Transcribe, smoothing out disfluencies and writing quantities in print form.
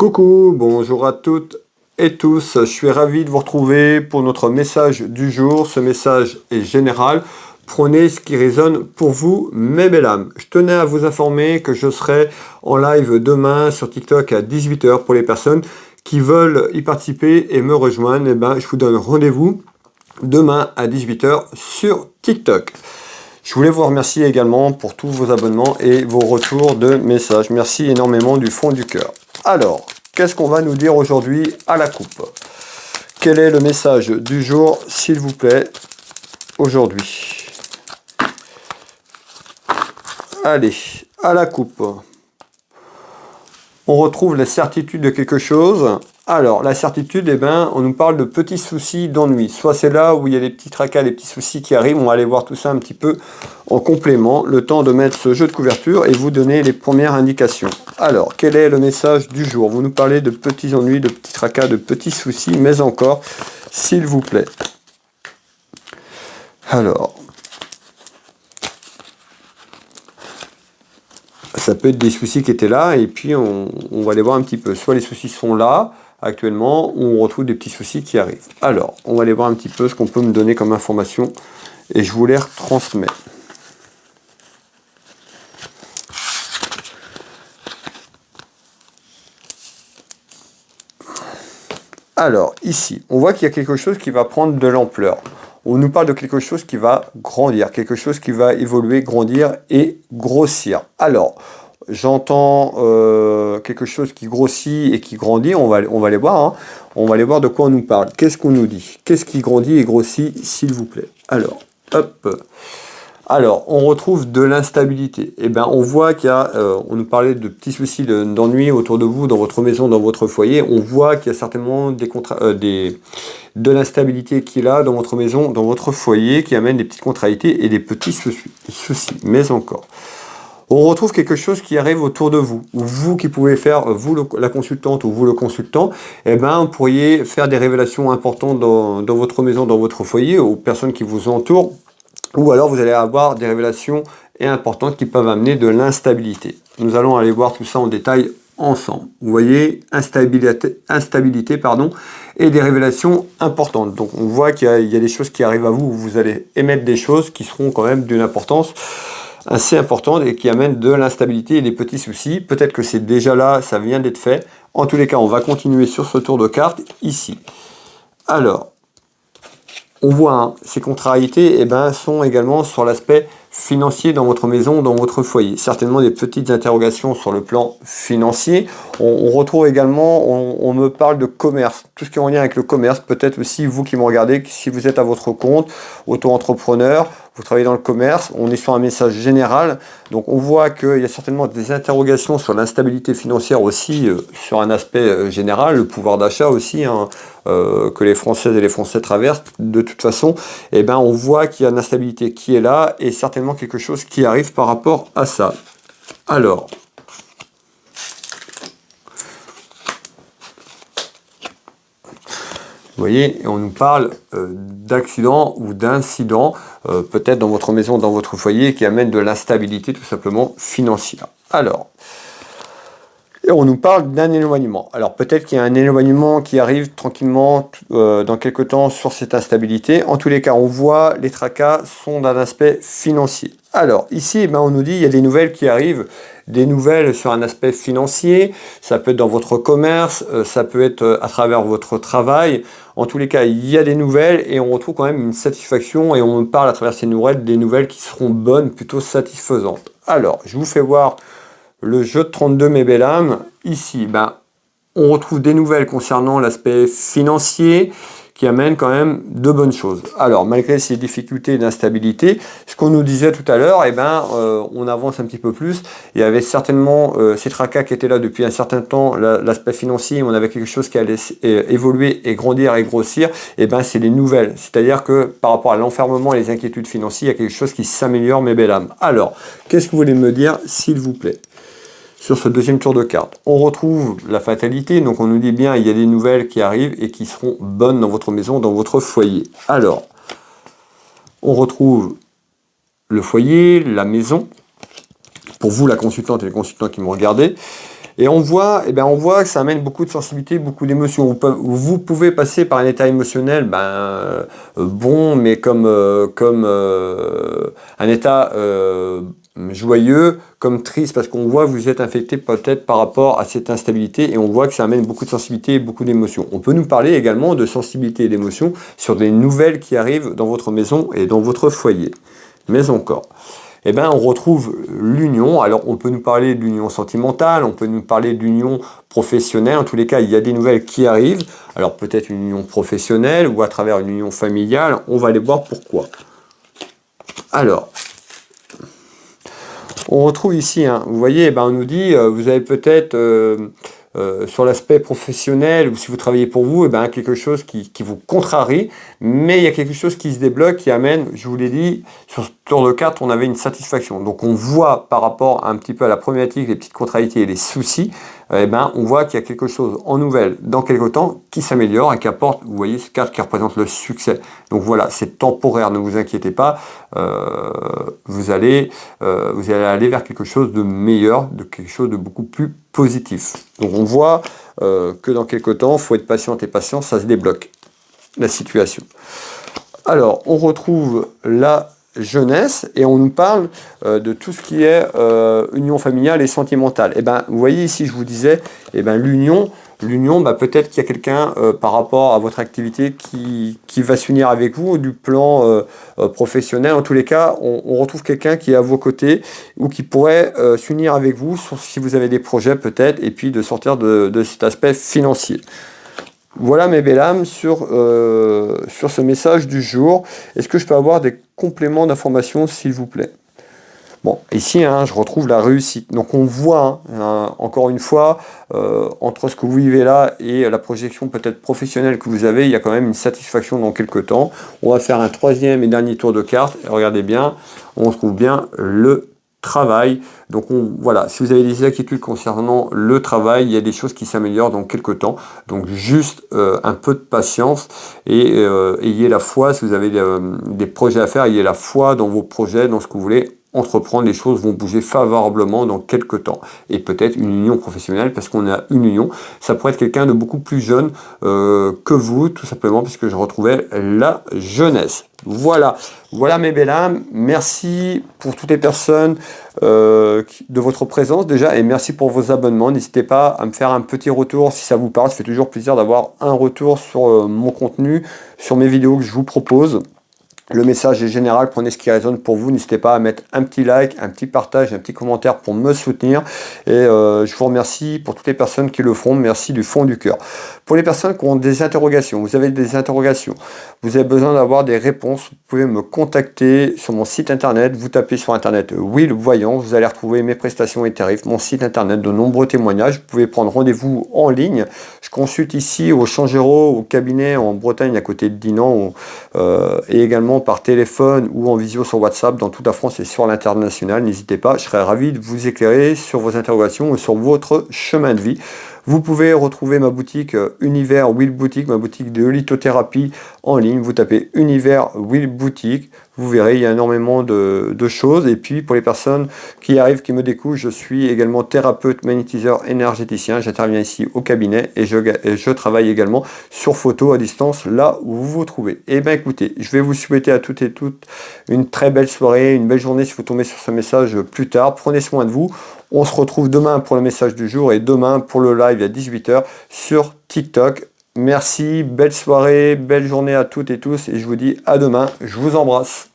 Coucou, bonjour à toutes et tous, je suis ravi de vous retrouver pour notre message du jour. Ce message est général, prenez ce qui résonne pour vous, mes belles âmes. Je tenais à vous informer que je serai en live demain sur TikTok à 18 h pour les personnes qui veulent y participer et me rejoindre. Je vous donne rendez-vous demain à 18 h sur TikTok. Je voulais vous remercier également pour tous vos abonnements et vos retours de messages. Merci énormément du fond du cœur. Alors, qu'est-ce qu'on va nous dire aujourd'hui à la coupe? Quel est le message du jour, s'il vous plaît, aujourd'hui? Allez, à la coupe. On retrouve la certitude de quelque chose. Alors, la certitude, on nous parle de petits soucis d'ennui. Soit c'est là où il y a des petits tracas, des petits soucis qui arrivent. On va aller voir tout ça un petit peu en complément. Le temps de mettre ce jeu de couverture et vous donner les premières indications. Alors, quel est le message du jour? Vous nous parlez de petits ennuis, de petits tracas, de petits soucis, mais encore, s'il vous plaît. Alors, ça peut être des soucis qui étaient là, et puis on va les voir un petit peu. Soit les soucis sont là, actuellement, ou on retrouve des petits soucis qui arrivent. Alors, on va aller voir un petit peu ce qu'on peut me donner comme information, et je vous les retransmets. Alors, ici, on voit qu'il y a quelque chose qui va prendre de l'ampleur. On nous parle de quelque chose qui va grandir, quelque chose qui va évoluer, grandir et grossir. Alors, j'entends quelque chose qui grossit et qui grandit, on va les voir. Hein. On va aller voir de quoi on nous parle. Qu'est-ce qu'on nous dit? Qu'est-ce qui grandit et grossit, s'il vous plaît? Alors, hop. Alors, on retrouve de l'instabilité. On voit qu'il y a, on nous parlait de petits soucis d'ennui autour de vous, dans votre maison, dans votre foyer. On voit qu'il y a certainement de l'instabilité qui est là, dans votre maison, dans votre foyer, qui amène des petites contrariétés et des petits soucis. Mais encore. On retrouve quelque chose qui arrive autour de vous, ou vous qui pouvez faire, vous la consultante ou vous le consultant, vous pourriez faire des révélations importantes dans votre maison, dans votre foyer, aux personnes qui vous entourent, ou alors vous allez avoir des révélations importantes qui peuvent amener de l'instabilité. Nous allons aller voir tout ça en détail ensemble. Vous voyez, instabilité, et des révélations importantes. Donc on voit qu'il y a des choses qui arrivent à vous, où vous allez émettre des choses qui seront quand même d'une importance assez importante et qui amènent de l'instabilité et des petits soucis. Peut-être que c'est déjà là, ça vient d'être fait. En tous les cas, on va continuer sur ce tour de cartes ici. Alors, on voit, ces contrariétés sont également sur l'aspect financier dans votre maison, dans votre foyer. Certainement des petites interrogations sur le plan financier. On retrouve également, on me parle de commerce. Tout ce qui est en lien avec le commerce, peut-être aussi vous qui me regardez, si vous êtes à votre compte, auto-entrepreneur, vous travaillez dans le commerce, on est sur un message général. Donc on voit qu'il y a certainement des interrogations sur l'instabilité financière aussi, sur un aspect général, le pouvoir d'achat aussi, que les Françaises et les Français traversent. De toute façon, on voit qu'il y a une instabilité qui est là et certainement quelque chose qui arrive par rapport à ça. Alors, vous voyez, on nous parle d'accident ou d'incident, peut-être dans votre maison, dans votre foyer, qui amène de l'instabilité tout simplement financière. Alors, et on nous parle d'un éloignement. Alors peut-être qu'il y a un éloignement qui arrive tranquillement dans quelques temps sur cette instabilité. En tous les cas, on voit les tracas sont d'un aspect financier. Alors ici, on nous dit il y a des nouvelles qui arrivent, des nouvelles sur un aspect financier. Ça peut être dans votre commerce, ça peut être à travers votre travail. En tous les cas, il y a des nouvelles et on retrouve quand même une satisfaction et on parle à travers ces nouvelles des nouvelles qui seront bonnes, plutôt satisfaisantes. Alors, je vous fais voir le jeu de 32, mes belles âmes. Ici, on retrouve des nouvelles concernant l'aspect financier qui amènent quand même de bonnes choses. Alors, malgré ces difficultés d'instabilité, ce qu'on nous disait tout à l'heure, on avance un petit peu plus. Il y avait certainement ces tracas qui étaient là depuis un certain temps, l'aspect financier, on avait quelque chose qui allait évoluer et grandir et grossir. C'est les nouvelles. C'est-à-dire que par rapport à l'enfermement et les inquiétudes financières, il y a quelque chose qui s'améliore, mes belles âmes. Alors, qu'est-ce que vous voulez me dire, s'il vous plaît? Sur ce deuxième tour de carte, on retrouve la fatalité, donc on nous dit bien il y a des nouvelles qui arrivent et qui seront bonnes dans votre maison, dans votre foyer. Alors, on retrouve le foyer, la maison, pour vous la consultante et les consultants qui me regardaient, Et on voit, on voit que ça amène beaucoup de sensibilité, beaucoup d'émotions. Vous pouvez passer par un état émotionnel bon, mais comme un état joyeux, comme triste, parce qu'on voit que vous êtes affecté peut-être par rapport à cette instabilité, et on voit que ça amène beaucoup de sensibilité et beaucoup d'émotions. On peut nous parler également de sensibilité et d'émotions sur des nouvelles qui arrivent dans votre maison et dans votre foyer. Mais encore, on retrouve l'union. Alors on peut nous parler de l'union sentimentale, on peut nous parler de l'union professionnelle. En tous les cas, il y a des nouvelles qui arrivent. Alors peut-être une union professionnelle ou à travers une union familiale. On va aller voir pourquoi. Alors, on retrouve ici, vous voyez, on nous dit, vous avez peut-être sur l'aspect professionnel, ou si vous travaillez pour vous, quelque chose qui vous contrarie, mais il y a quelque chose qui se débloque, qui amène, je vous l'ai dit, sur ce tour de carte, on avait une satisfaction. Donc on voit par rapport un petit peu à la problématique, les petites contrariétés et les soucis, on voit qu'il y a quelque chose en nouvelle dans quelque temps qui s'améliore et qui apporte, vous voyez, cette carte qui représente le succès. Donc voilà, c'est temporaire, ne vous inquiétez pas, vous allez aller vers quelque chose de meilleur, de quelque chose de beaucoup plus positif. Donc on voit que dans quelques temps, il faut être patient et patient, ça se débloque, la situation. Alors, on retrouve la jeunesse et on nous parle de tout ce qui est union familiale et sentimentale. Vous voyez ici, je vous disais, l'union, peut-être qu'il y a quelqu'un par rapport à votre activité qui va s'unir avec vous du plan professionnel. En tous les cas, on retrouve quelqu'un qui est à vos côtés ou qui pourrait s'unir avec vous si vous avez des projets peut-être, et puis de sortir de cet aspect financier. Voilà mes belles âmes sur ce message du jour. Est-ce que je peux avoir des compléments d'information s'il vous plaît? Bon, ici, je retrouve la réussite. Donc on voit, encore une fois, entre ce que vous vivez là et la projection peut-être professionnelle que vous avez, il y a quand même une satisfaction dans quelques temps. On va faire un troisième et dernier tour de cartes. Et regardez bien, on trouve bien le travail. Donc voilà, si vous avez des inquiétudes concernant le travail, il y a des choses qui s'améliorent dans quelques temps. Donc juste un peu de patience et ayez la foi. Si vous avez des projets à faire, ayez la foi dans vos projets, dans ce que vous voulez entreprendre. Les choses vont bouger favorablement dans quelques temps. Et peut-être une union professionnelle, parce qu'on a une union. Ça pourrait être quelqu'un de beaucoup plus jeune que vous, tout simplement, puisque je retrouvais la jeunesse. Voilà mes belles âmes, merci pour toutes les personnes de votre présence déjà, et merci pour vos abonnements. N'hésitez pas à me faire un petit retour si ça vous parle, ça fait toujours plaisir d'avoir un retour sur mon contenu, sur mes vidéos que je vous propose. Le message est général, prenez ce qui résonne pour vous. N'hésitez pas à mettre un petit like, un petit partage, un petit commentaire pour me soutenir. Et je vous remercie pour toutes les personnes qui le feront. Merci du fond du cœur. Pour les personnes qui ont des interrogations, vous avez des interrogations, vous avez besoin d'avoir des réponses, vous pouvez me contacter sur mon site internet. Vous tapez sur internet Will Voyant, vous allez retrouver mes prestations et tarifs, mon site internet, de nombreux témoignages. Vous pouvez prendre rendez-vous en ligne. Je consulte ici au Changero, au cabinet en Bretagne à côté de Dinan, et également par téléphone ou en visio sur WhatsApp dans toute la France et sur l'international. N'hésitez pas, je serai ravi de vous éclairer sur vos interrogations ou sur votre chemin de vie. Vous pouvez retrouver ma boutique Univers Will Boutique, ma boutique de lithothérapie en ligne. Vous tapez Univers Will Boutique, vous verrez, il y a énormément de choses. Et puis pour les personnes qui arrivent, qui me découvrent, je suis également thérapeute, magnétiseur, énergéticien. J'interviens ici au cabinet et je travaille également sur photo à distance, là où vous vous trouvez. Et bien écoutez, je vais vous souhaiter à toutes et toutes une très belle soirée, une belle journée si vous tombez sur ce message plus tard. Prenez soin de vous. On se retrouve demain pour le message du jour et demain pour le live à 18 h sur TikTok. Merci, belle soirée, belle journée à toutes et tous et je vous dis à demain. Je vous embrasse.